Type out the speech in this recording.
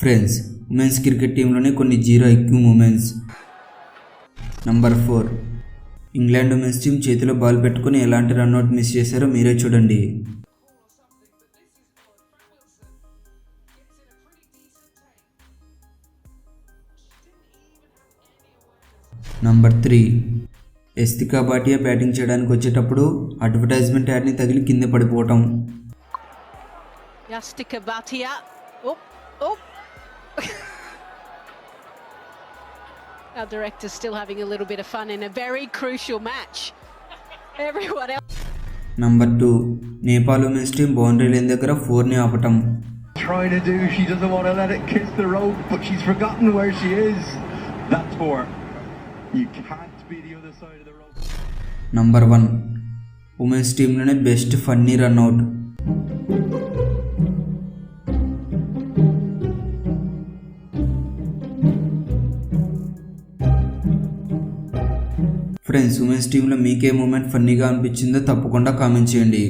Friends, women's cricket టీంలోనే కొన్ని zero IQ moments. Number 4, England women's team చేతిలో ball పెట్టుకుని ఎలాంటి రన్అట్ మిస్ చేశారో మీరే చూడండి. నంబర్ 3, ఎస్తికా భాటియా బ్యాటింగ్ చేయడానికి వచ్చేటప్పుడు అడ్వర్టైజ్మెంట్ యాడ్ని తగిలి కింద పడిపోవటం. Yastika Bhatia. Oh. Our director's still having a little bit of fun in a very crucial match. Everyone else. Number 2, Nepal women's team boundary line దగ్గర 4ని ఆపటం. Trying to do, she doesn't want to let it kiss the road, but she's forgotten where she is. That's poor. You can't be the other side of the road. Number 1, women's టీంలోనే best funny run out. Friends, women's టీంలో మీకే moment ఫన్నీగా అనిపించిందో తప్పకుండా comment చేయండి.